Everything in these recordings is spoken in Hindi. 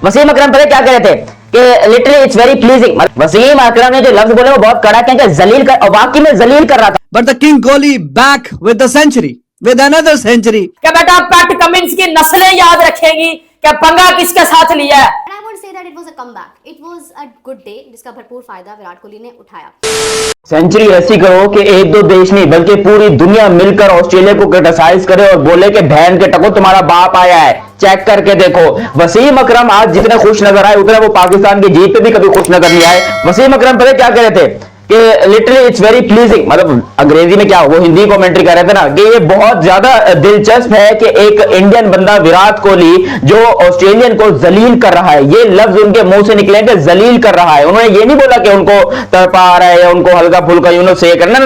वसीम अकरम पता क्या कह रहे थे कि literally it's very pleasing. Wasim Akram ने जो लफ्ज बोले वो बहुत कड़ा, क्योंकि जलील कर, वाकई में जलील कर रहा था। But the king Kohli back with the century, with another century. क्या बेटा पैट कमिंस की नस्लें याद रखेंगी? क्या पंगा किसके साथ लिया है? I would say that it was a comeback. It was a good day जिसका भरपूर फायदा विराट कोहली ने उठाया। सेंचुरी ऐसी करो कि एक दो देश नहीं बल्कि पूरी दुनिया मिलकर ऑस्ट्रेलिया को क्रिटिसाइज करे और बोले कि बहन के टको तुम्हारा बाप आया है, चेक करके देखो। वसीम अकरम आज जितने खुश नजर आए उतने वो पाकिस्तान की जीत पे भी कभी खुश नजर नहीं आए। वसीम अकरम पता क्या कह रहे थे कि लिटरली इट्स वेरी प्लीजिंग, मतलब अंग्रेजी में क्या, वो हिंदी कमेंट्री कर रहे थे ना कि ये बहुत ज्यादा दिलचस्प है कि एक इंडियन बंदा विराट कोहली जो ऑस्ट्रेलियन को जलील कर रहा है, ये लफ्ज उनके मुंह से निकले कि जलील कर रहा है। उन्होंने ये नहीं बोला कि उनको तड़पा रहा है या उनको हल्का फुल्का यूं से करना,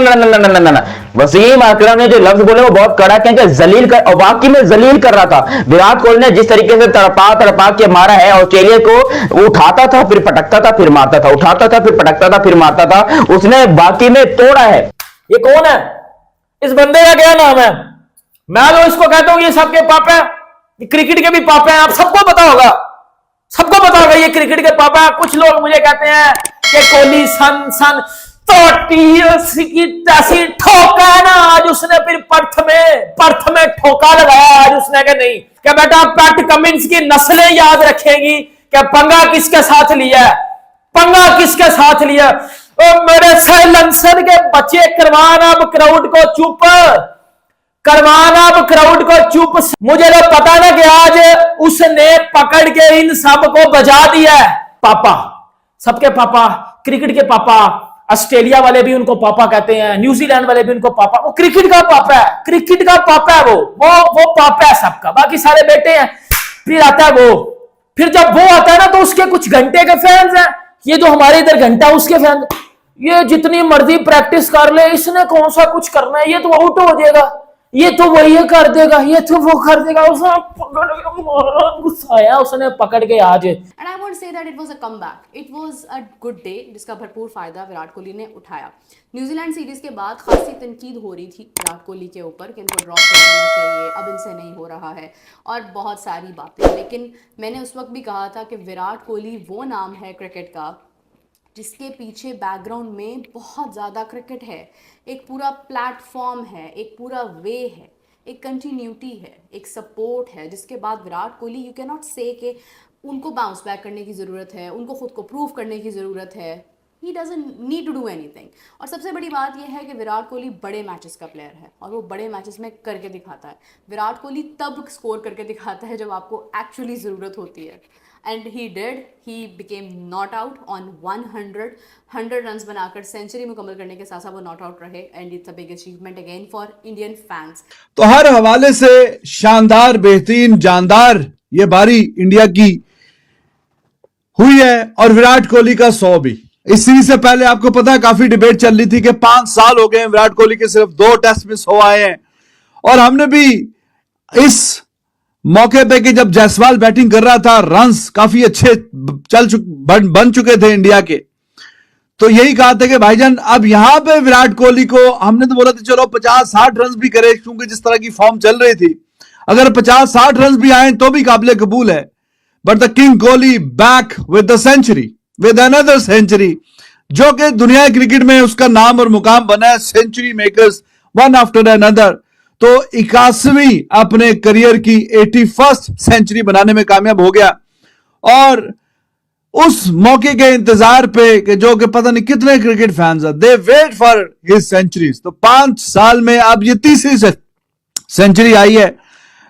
ना। वसीम अकरम ने जो लफ्ज बोले वो बहुत कड़ा, क्योंकि जलील कर, और वाकई में जलील कर रहा था। विराट कोहली ने जिस तरीके से तड़पा के मारा है ऑस्ट्रेलिया को, वो उठाता था फिर पटकता था फिर मारता था, उठाता था फिर पटकता था फिर मारता था, उसने बाकी में तोड़ा है। ये कौन है? इस बंदे का क्या नाम है? मैं तो इसको कहता हूं ये सबके पापा है, क्रिकेट के भी पापा हैं। आप सबको पता होगा, सबको पता होगा ये क्रिकेट के पापा है। कुछ लोग मुझे कहते हैं कि कोहली सन की तैसी ठोका है ना आज उसने, फिर पर्थ में ठोका लगाया आज उसने कि नहीं। क्या बेटा पैट कमिंस की नस्लें याद रखेंगी? क्या पंगा किसके साथ लिया है? पंगा किसके साथ लिया? मेरे सैलेंसर के बच्चे करवाना अब क्राउड को चुप, करवाना अब क्राउड को चुप। मुझे तो पता ना कि आज उसने पकड़ के इन सब को बजा दिया है। पापा, सबके पापा, क्रिकेट के पापा, ऑस्ट्रेलिया वाले भी उनको पापा कहते हैं, न्यूजीलैंड वाले भी उनको पापा। वो क्रिकेट का पापा है, क्रिकेट का पापा है वो पापा है सबका, बाकी सारे बेटे हैं। फिर आता है वो, फिर जब वो आता है ना तो उसके कुछ घंटे के फैंस हैं। ये जो हमारे इधर घंटा उसके फैन, ये जितनी मर्जी प्रैक्टिस कर ले, इसने कौन सा कुछ करना है, ये तो आउट हो जाएगा, ये तो वही कर देगा, ये तो वो कर देगा। उसने पकड़ के गुस्सा आया, उसने पकड़ के आज। And I would say that it was a comeback. It was a good day जिसका भरपूर फायदा विराट कोहली ने उठाया। न्यूजीलैंड सीरीज के बाद खासी तनकीद हो रही थी विराट कोहली के ऊपर कि इनको ड्रॉप कर देना चाहिए, अब इनसे नहीं हो रहा है और बहुत सारी बातें। लेकिन मैंने उस वक्त भी कहा था कि विराट कोहली वो नाम है क्रिकेट का जिसके पीछे बैकग्राउंड में बहुत ज़्यादा क्रिकेट है, एक पूरा प्लेटफॉर्म है, एक पूरा वे है, एक कंटिन्यूटी है, एक सपोर्ट है, जिसके बाद Virat Kohli you can not से कि उनको बाउंस बैक करने की ज़रूरत है, उनको खुद को प्रूव करने की ज़रूरत है। He doesn't need to do anything. और सबसे बड़ी बात यह है कि विराट कोहली बड़े मैचेस का प्लेयर है और वो बड़े मैचेस में करके दिखाता है। विराट कोहली तब स्कोर करके दिखाता है जब आपको एक्चुअली ज़रूरत होती है। And he did, he became not out on 100 runs बनाकर सेंचुरी मुकम्मल करने के साथ साथ वो नॉट आउट रहे। And it's a big achievement again for Indian fans. तो हर हवाले से शानदार, बेहतरीन, जानदार ये बारी इंडिया की हुई है और विराट कोहली का 100 भी। इस सीरीज से पहले आपको पता है काफी डिबेट चल रही थी कि 5 साल हो गए हैं विराट कोहली के सिर्फ 2 टेस्ट मिस हो आए हैं, और हमने भी इस मौके पे कि जब जायसवाल बैटिंग कर रहा था, रन्स काफी अच्छे बन चुके थे इंडिया के, तो यही कहा था कि भाईजान अब यहां पे विराट कोहली को हमने तो बोला था चलो 50-60 रन भी करे, क्योंकि जिस तरह की फॉर्म चल रही थी अगर 50-60 रन भी आए तो भी काबिल कबूल है। But the king Kohli back with the century, with another century, जो कि दुनिया क्रिकेट में उसका नाम और मुकाम बना है, century makers one after another. तो 81वीं अपने करियर की 81st सेंचुरी बनाने में कामयाब हो गया, और उस मौके के इंतजार पे कि जो कि पता नहीं कितने क्रिकेट फैंस हैं, दे वेट फॉर हिज सेंचुरीज। तो 5 साल में अब ये 3री सेंचुरी आई है,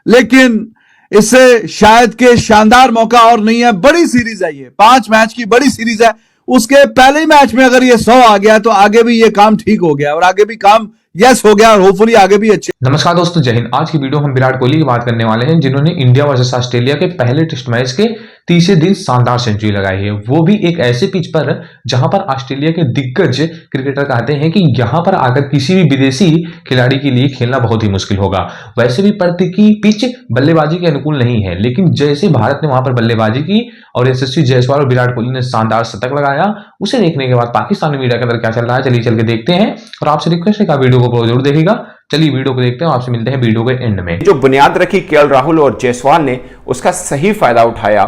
लेकिन इससे शायद के शानदार मौका और नहीं है। बड़ी सीरीज है ये, 5 मैच की बड़ी सीरीज है। उसके पहले मैच में अगर ये 100 आ गया तो आगे भी ये काम ठीक हो गया और आगे भी काम यस हो गया और होपफुली आगे भी अच्छे। नमस्कार दोस्तों, जय हिंद। आज की वीडियो हम विराट कोहली की बात करने वाले हैं, जिन्होंने इंडिया वर्सेस ऑस्ट्रेलिया के पहले टेस्ट मैच के तीसरे दिन शानदार सेंचुरी लगाई है, वो भी एक ऐसे पिच पर जहां पर ऑस्ट्रेलिया के दिग्गज क्रिकेटर कहते हैं कि यहां पर आकर किसी भी विदेशी खिलाड़ी के लिए खेलना बहुत ही मुश्किल होगा। वैसे भी प्रति की पिच बल्लेबाजी के अनुकूल नहीं है, लेकिन जैसे भारत ने वहां पर बल्लेबाजी की और यशस्वी जायसवाल और विराट कोहली ने शानदार शतक लगाया, उसे देखने के बाद पाकिस्तानी मीडिया के अंदर क्या चल रहा है, चलिए चल के देखते हैं। और आपसे रिक्वेस्ट है कि वीडियो को जरूर देखिएगा। चलिए वीडियो को देखते हैं, आपसे मिलते हैं वीडियो के एंड में। जो बुनियाद रखी केएल राहुल और जायसवाल ने, उसका सही फायदा उठाया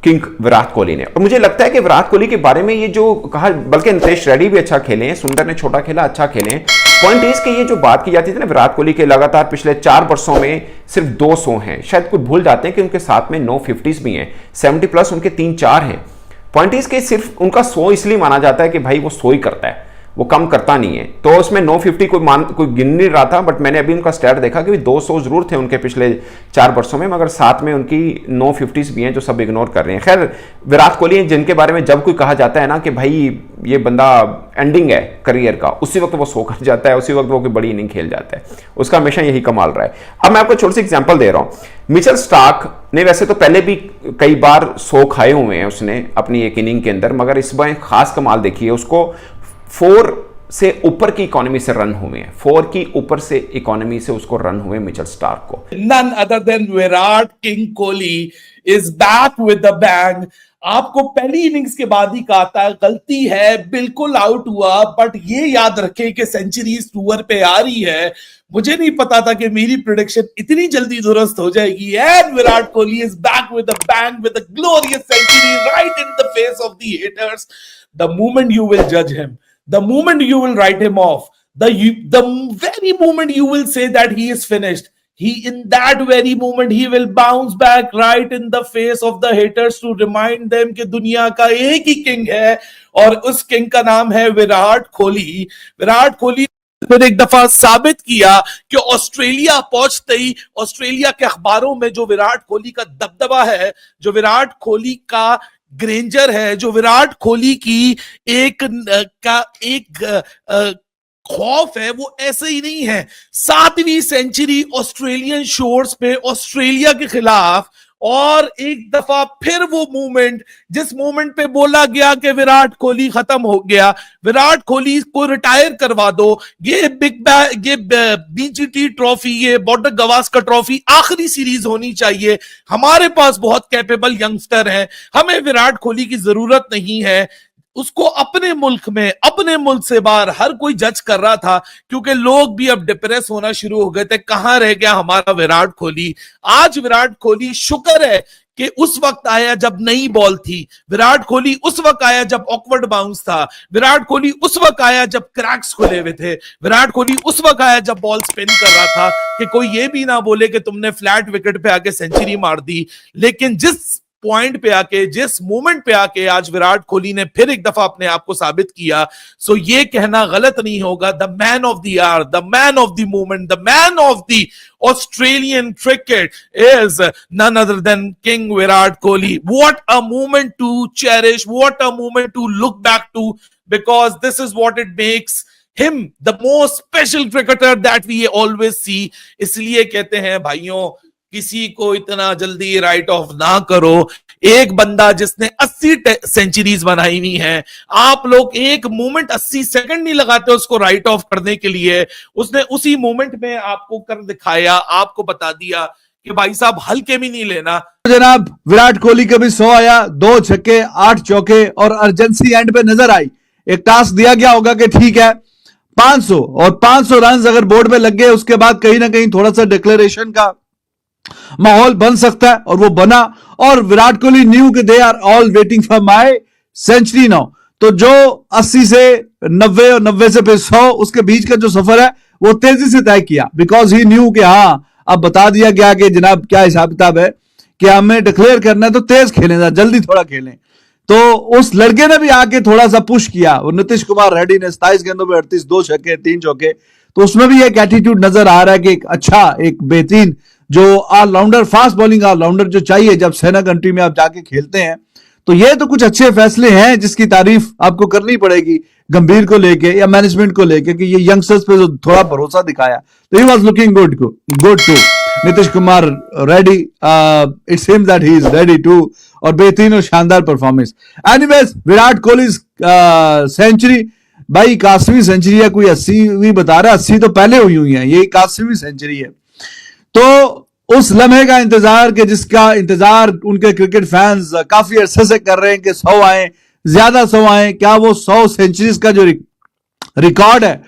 किंग विराट कोहली ने। और मुझे लगता है कि विराट कोहली के बारे में ये जो कहा, बल्कि नितेश रेड्डी भी अच्छा खेले हैं, सुंदर ने छोटा खेला, अच्छा खेले हैं। पॉइंट इज कि ये जो बात की जाती थी ना विराट कोहली के लगातार पिछले 4 वर्षों में सिर्फ 2 100 हैं, शायद कुछ भूल जाते हैं कि उनके साथ में 9 50s भी हैं, 70 प्लस उनके 3-4 हैं। पॉइंट इज कि सिर्फ उनका 100 इसलिए माना जाता है कि भाई वो 100 ही करता है, वो कम करता नहीं है। तो उसमें 950 कोई गिन नहीं रहा था, बट मैंने अभी उनका स्टैट देखा कि 200 जरूर थे उनके पिछले 4 वर्षों में, मगर साथ में उनकी 950s भी हैं जो सब इग्नोर कर रहे हैं। खैर, विराट कोहली जिनके बारे में जब कोई कहा जाता है ना कि भाई ये बंदा एंडिंग है करियर का, उसी वक्त वो 100 कर जाता है, उसी वक्त वो कोई बड़ी इनिंग खेल जाता है। उसका हमेशा यही कमाल रहा है। अब मैं आपको छोटी सी एग्जांपल दे रहा हूं। मिचेल स्टार्क ने वैसे तो पहले भी कई बार 100 खाए हुए हैं उसने अपनी एक इनिंग के अंदर, मगर इस बार खास कमाल देखिए, उसको 4 से ऊपर की इकोनॉमी से रन हुए हैं, 4 की ऊपर से इकोनॉमी से उसको रन हुए मिचेल स्टार्क को। None other than Virat King Kohli is back with the bang. आपको पहली इनिंग्स के बाद ही कहा था गलती है, बिल्कुल आउट हुआ, बट ये याद रखें कि सेंचुरीज टूर पे आ रही है। मुझे नहीं पता था कि मेरी प्रेडिक्शन इतनी जल्दी दुरुस्त हो जाएगी। And Virat Kohli is back with a bang with a glorious century right in the face of the haters. The moment you will जज him, the moment you will write him off, the very moment you will say that he is finished, in that very moment he will bounce back right in the face of the haters to remind them कि दुनिया का एक ही किंग है और उस किंग का नाम है विराट कोहली। विराट कोहली फिर एक दफा साबित किया कि ऑस्ट्रेलिया पहुंचते ही ऑस्ट्रेलिया के अखबारों में जो विराट कोहली का दबदबा है, जो विराट कोहली का ग्रेंजर है, जो विराट कोहली की एक खौफ है, वो ऐसे ही नहीं है। 7वीं सेंचुरी ऑस्ट्रेलियन शोर्स पे ऑस्ट्रेलिया के खिलाफ, और एक दफा फिर वो मूवमेंट, जिस मूवमेंट पे बोला गया कि विराट कोहली खत्म हो गया, विराट कोहली को रिटायर करवा दो, ये बीजीटी ट्रॉफी, ये बॉर्डर गवास्कर ट्रॉफी आखिरी सीरीज होनी चाहिए, हमारे पास बहुत कैपेबल यंगस्टर हैं, हमें विराट कोहली की जरूरत नहीं है। उसको अपने मुल्क में, अपने मुल्क से बाहर हर कोई जज कर रहा था, क्योंकि लोग भी अब डिप्रेस होना शुरू हो गए थे, कहां रह गया हमारा विराट कोहली। आज विराट कोहली शुक्र है कि उस वक्त आया जब नई बॉल थी, विराट कोहली उस वक्त आया जब ऑकवर्ड बाउंस था, विराट कोहली उस वक्त आया जब क्रैक्स खुले हुए थे, विराट कोहली उस वक्त आया जब बॉल स्पिन कर रहा था कि कोई ये भी ना बोले कि तुमने फ्लैट विकेट पे आके सेंचुरी मार दी। लेकिन जिस पॉइंट पे आके, जिस मोमेंट पे आके आज विराट कोहली ने फिर एक दफा अपने आप को साबित किया, सो ये कहना गलत नहीं होगा, the man of the hour, the man of the moment, the man of the Australian cricket is none other than King Virat Kohli. What a moment to cherish, what a moment to look back to, because this is what it makes him the most special cricketer that we always see. इसलिए कहते हैं भाइयों, किसी को इतना जल्दी राइट ऑफ ना करो। एक बंदा जिसने 80 सेंचुरीज बनाई हुई हैं, आप लोग एक मोमेंट 80 सेकंड नहीं लगाते उसको राइट ऑफ करने के लिए, उसने उसी मोमेंट में आपको कर दिखाया, आपको बता दिया कि भाई साहब हल्के में नहीं लेना। जनाब, विराट कोहली का भी 100 आया, 2 छक्के 8 चौके और अर्जेंसी एंड पे नजर आई। एक टास्क दिया गया होगा कि ठीक है 500 और 500 रन अगर बोर्ड में लग गए, उसके बाद कहीं ना कहीं थोड़ा सा डिक्लेरेशन का माहौल बन सकता है, और वो बना। और विराट कोहली न्यू कि they are all waiting for my century now. तो जो 80 से 90 और 90 से फिर 100, उसके बीच का जो सफर है वो तेजी से तय किया, बिकॉज ही न्यू कि हाँ, अब बता दिया गया कि जनाब क्या हिसाब किताब है कि हमें डिक्लेयर करना है तो तेज खेलें, जल्दी थोड़ा खेलें। तो उस लड़के ने भी आके थोड़ा सा पुश किया, और नीतीश कुमार रेड्डी ने 27 गेंदों में 38, 2 छक्के 3 चौके, तो उसमें भी एक एटीट्यूड नजर आ रहा है कि एक अच्छा, एक बेहतरीन जो ऑलराउंडर, फास्ट बॉलिंग ऑलराउंडर जो चाहिए जब सेना कंट्री में आप जाके खेलते हैं। तो ये तो कुछ अच्छे फैसले हैं जिसकी तारीफ आपको करनी पड़ेगी गंभीर को लेके या मैनेजमेंट को लेके, कि ये यंगस्टर्स पे जो थोड़ा भरोसा दिखाया, तो he was looking good to Nitish Kumar Reddy. It seems that he is ready to, और बेहतरीन और शानदार performance. Anyways, Virat Kohli century, भाई 81वीं सेंचुरी है, कोई 80वीं बता रहा है, 80 तो पहले हुई है, ये 81वीं सेंचुरी है। तो उस लम्हे का इंतजार, के जिसका इंतजार उनके क्रिकेट फैंस काफी अरसे से कर रहे हैं कि 100 आए, ज्यादा 100 आए, क्या वो 100 सेंचुरीज का जो रिकॉर्ड है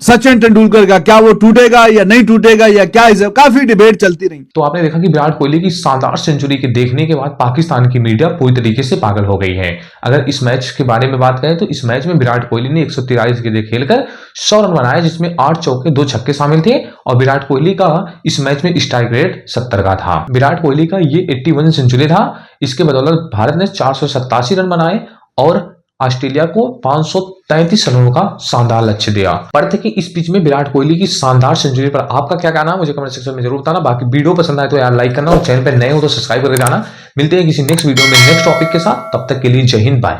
सचिन तेंदुलकर का, क्या वो टूटेगा या नहीं टूटेगा या क्या, इसे काफी डिबेट चलती रही। तो आपने देखा कि विराट कोहली की शानदार सेंचुरी के देखने के बाद पाकिस्तान की मीडिया पूरी तरीके से पागल हो गई है। अगर इस मैच के बारे में बात करें तो इस मैच में विराट कोहली ने 143 गेंदें खेलकर 100 रन बनाए, जिसमें 8 चौके 2 छक्के शामिल थे और विराट कोहली का इस मैच में स्ट्राइक रेट 70 का था। विराट कोहली का ये 81 सेंचुरी था। इसके बदौलत भारत ने 487 रन बनाए और ऑस्ट्रेलिया को 533 रनों का शानदार लक्ष्य दिया। पढ़ते कि इस पिच में विराट कोहली की शानदार सेंचुरी पर आपका क्या कहना है, मुझे कमेंट सेक्शन में जरूर बताना। बाकी वीडियो पसंद आए तो यार लाइक करना और चैनल पर नए हो तो सब्सक्राइब करके जाना। मिलते हैं किसी नेक्स्ट वीडियो में नेक्स्ट टॉपिक के साथ, तब तक के लिए जय हिंद, बाय।